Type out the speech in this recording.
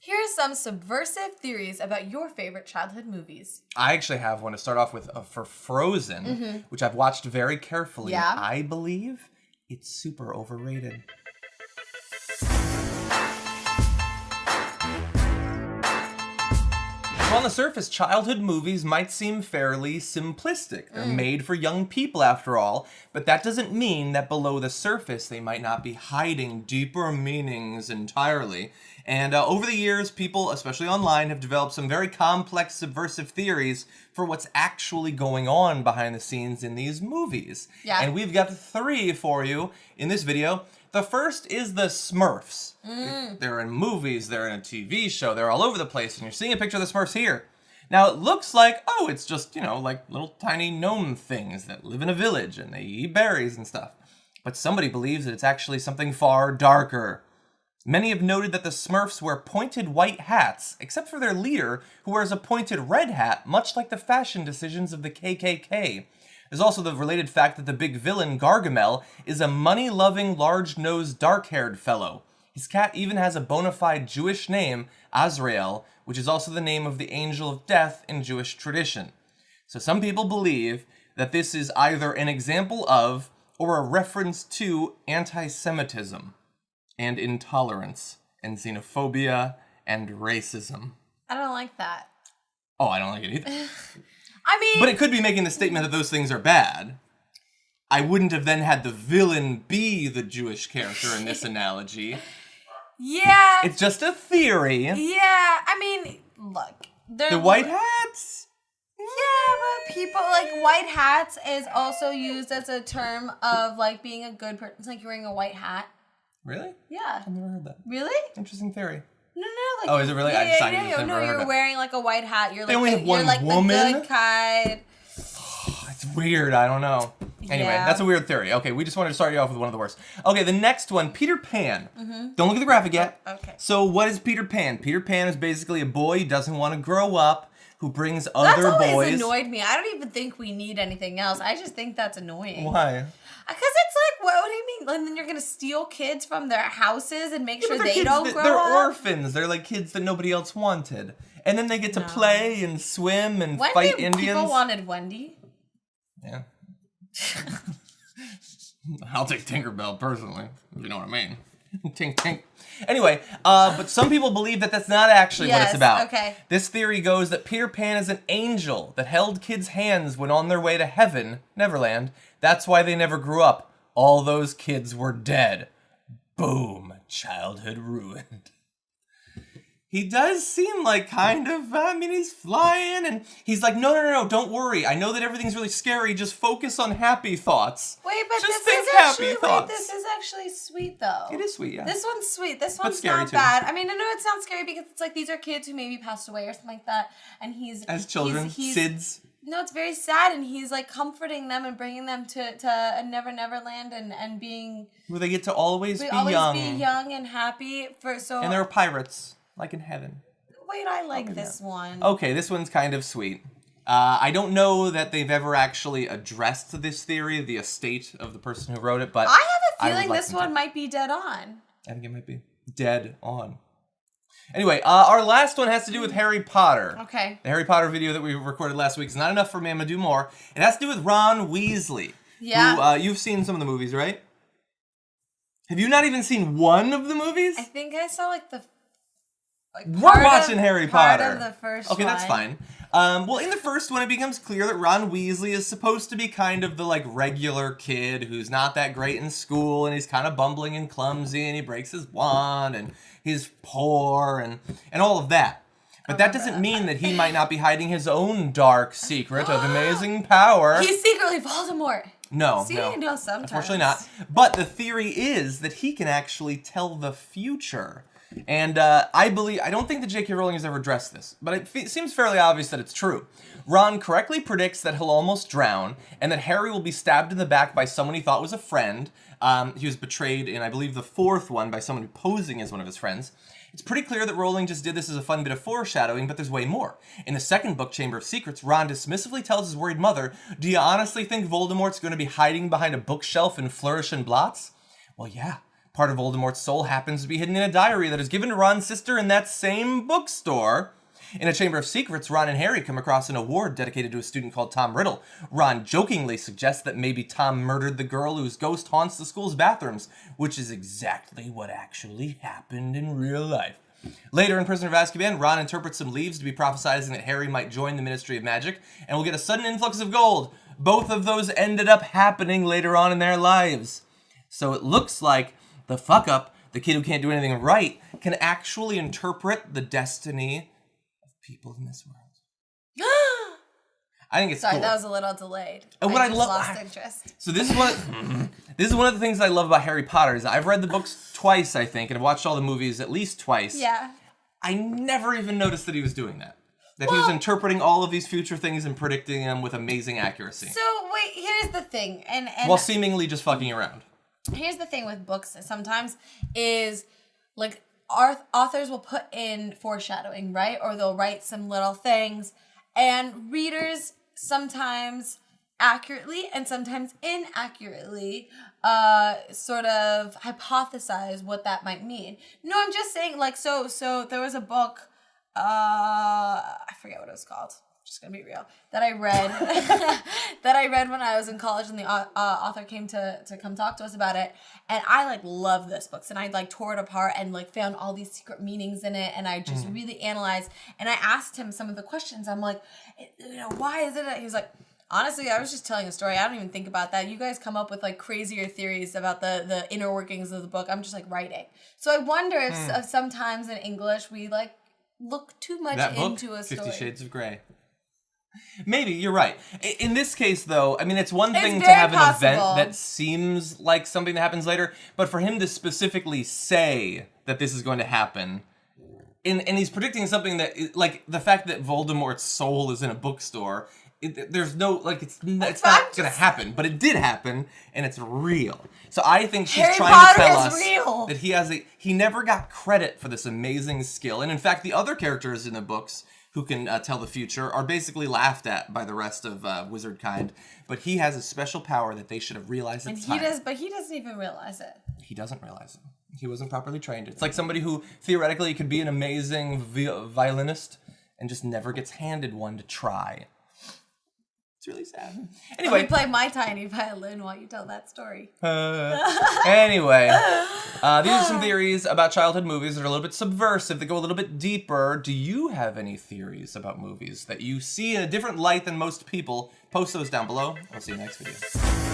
Here are some subversive theories about your favorite childhood movies. I actually have one to start off with for Frozen, which I've watched very carefully. Yeah. I believe it's super overrated. So on the surface, childhood movies might seem fairly simplistic. They're made for young people after all, but that doesn't mean that below the surface they might not be hiding deeper meanings entirely. And over the years, people, especially online, have developed some very complex subversive theories for what's actually going on behind the scenes in these movies. Yeah. And we've got 3 for you in this video. The first is the Smurfs. They're in movies, they're in a TV show, they're all over the place, and you're seeing a picture of the Smurfs here. Now, it looks like, oh, it's just, like little tiny gnome things that live in a village, and they eat berries and stuff. But somebody believes that it's actually something far darker. Many have noted that the Smurfs wear pointed white hats, except for their leader, who wears a pointed red hat, much like the fashion decisions of the KKK. There's also the related fact that the big villain, Gargamel, is a money-loving, large-nosed, dark-haired fellow. His cat even has a bona fide Jewish name, Azrael, which is also the name of the angel of death in Jewish tradition. So some people believe that this is either an example of, or a reference to, anti-Semitism, and intolerance, and xenophobia, and racism. I don't like that. Oh, I don't like it either. I mean... But it could be making the statement that those things are bad. I wouldn't have then had the villain be the Jewish character in this analogy. Yeah. It's just a theory. Yeah, I mean, look. The white hats? Yeah, but people, white hats is also used as a term of, being a good person. It's like you're wearing a white hat. Really? Yeah. I've never heard that. Really? Interesting theory. No. Oh, is it really? I just never heard you're that. wearing a white hat. You're They only have one you're woman? the good kind. It's weird. I don't know. Anyway, that's a weird theory. Okay, we just wanted to start you off with one of the worst. Okay, the next one, Peter Pan. Don't look at the graphic yet. Okay. So what is Peter Pan? Peter Pan is basically a boy who doesn't want to grow up, who brings other That's always boys. annoyed me. I don't even think we need anything else. I just think that's annoying. Why? Because it's like, what do you mean? And then you're going to steal kids from their houses and make sure But they kids don't that- grow They're up? orphans. They're like kids that nobody else wanted. And then they get to play and swim and Wendy, fight Indians. People wanted Wendy. Yeah. I'll take Tinkerbell personally, if you know what I mean. Tink, tink. Anyway, but some people believe that that's not actually what it's about. Okay. This theory goes that Peter Pan is an angel that held kids' hands when on their way to heaven, Neverland. That's why they never grew up. All those kids were dead. Boom. Childhood ruined. He does seem like he's flying and he's like, no, don't worry. I know that everything's really scary. Just focus on happy thoughts. Wait, but Just this think is happy actually thoughts. this is actually sweet though. It is sweet, yeah. This one's sweet. This one's scary, not too. bad. I mean, I know it sounds scary because it's like these are kids who maybe passed away or something like that, and he's As children, he's, SIDS. No, it's very sad, and he's like comforting them and bringing them to a Neverland and being Where they get to always be always young. be young and happy And there are pirates, like in heaven. Wait, I like this one. Okay, this one's kind of sweet. I don't know that they've ever actually addressed this theory, the estate of the person who wrote it, but I have a would feeling like this them one to. might be dead on. I think it might be dead on. Anyway, our last one has to do with Harry Potter. Okay. The Harry Potter video that we recorded last week is not enough for me. I'm going to do more. It has to do with Ron Weasley. Yeah. Who, you've seen some of the movies, right? Have you not even seen one of the movies? I think I saw We're watching Harry Potter. Part of the first Okay, one. that's fine. Well, in the first one, it becomes clear that Ron Weasley is supposed to be kind of the, regular kid who's not that great in school, and he's kind of bumbling and clumsy, and he breaks his wand, and he's poor, and all of that. But that doesn't mean that he might not be hiding his own dark secret of amazing power. He's secretly Voldemort. No, See, no. no, sometimes. Unfortunately not. But the theory is that he can actually tell the future. And I don't think that J.K. Rowling has ever addressed this, but it seems fairly obvious that it's true. Ron correctly predicts that he'll almost drown, and that Harry will be stabbed in the back by someone he thought was a friend. He was betrayed in, I believe, the fourth one by someone posing as one of his friends. It's pretty clear that Rowling just did this as a fun bit of foreshadowing, but there's way more. In the second book, Chamber of Secrets, Ron dismissively tells his worried mother, "Do you honestly think Voldemort's going to be hiding behind a bookshelf in Flourish and Blots?" Well, yeah. Part of Voldemort's soul happens to be hidden in a diary that is given to Ron's sister in that same bookstore. In a Chamber of Secrets, Ron and Harry come across an award dedicated to a student called Tom Riddle. Ron jokingly suggests that maybe Tom murdered the girl whose ghost haunts the school's bathrooms, which is exactly what actually happened in real life. Later in Prisoner of Azkaban, Ron interprets some leaves to be prophesizing that Harry might join the Ministry of Magic and will get a sudden influx of gold. Both of those ended up happening later on in their lives. So it looks like the fuck-up, the kid who can't do anything right, can actually interpret the destiny people in this world. I think it's Sorry, cool. that was a little delayed. And what I just love, lost interest. So this is one of the things I love about Harry Potter is I've read the books twice, I think, and I've watched all the movies at least twice. Yeah. I never even noticed that he was doing that. That he was interpreting all of these future things and predicting them with amazing accuracy. So wait, here's the thing, and while seemingly just fucking around. Here's the thing with books sometimes is like authors will put in foreshadowing, right? Or they'll write some little things, and readers sometimes accurately and sometimes inaccurately sort of hypothesize what that might mean. No, I'm just saying, like, so there was a book, I forget what it was called. Just gonna be real, that I read that I read when I was in college, and the author came to come talk to us about it, and I like loved this book, and I like tore it apart and like found all these secret meanings in it, and I just really analyzed, and I asked him some of the questions. I'm like, why is it? He was like, honestly, I was just telling a story. I don't even think about that. You guys come up with like crazier theories about the inner workings of the book. I'm just like writing. So I wonder if sometimes in English we like look too much into a story. 50 Shades of Grey. Maybe, you're right. In this case, though, I mean, it's one thing to have an event that seems like something that happens later, but for him to specifically say that this is going to happen, and he's predicting something that, like, the fact that Voldemort's soul is in a bookstore, there's no, like, it's not going to happen, but it did happen, and it's real. So I think she's trying to tell us that he never got credit for this amazing skill, and in fact, the other characters in the books who can tell the future are basically laughed at by the rest of wizard kind, but he has a special power that they should have realized at the time. But he doesn't even realize it. He doesn't realize it. He wasn't properly trained. It's like somebody who theoretically could be an amazing violinist and just never gets handed one to try. It's really sad. Anyway, let me play my tiny violin while you tell that story. Anyway, these are some theories about childhood movies that are a little bit subversive, that go a little bit deeper. Do you have any theories about movies that you see in a different light than most people? Post those down below. I'll see you next video.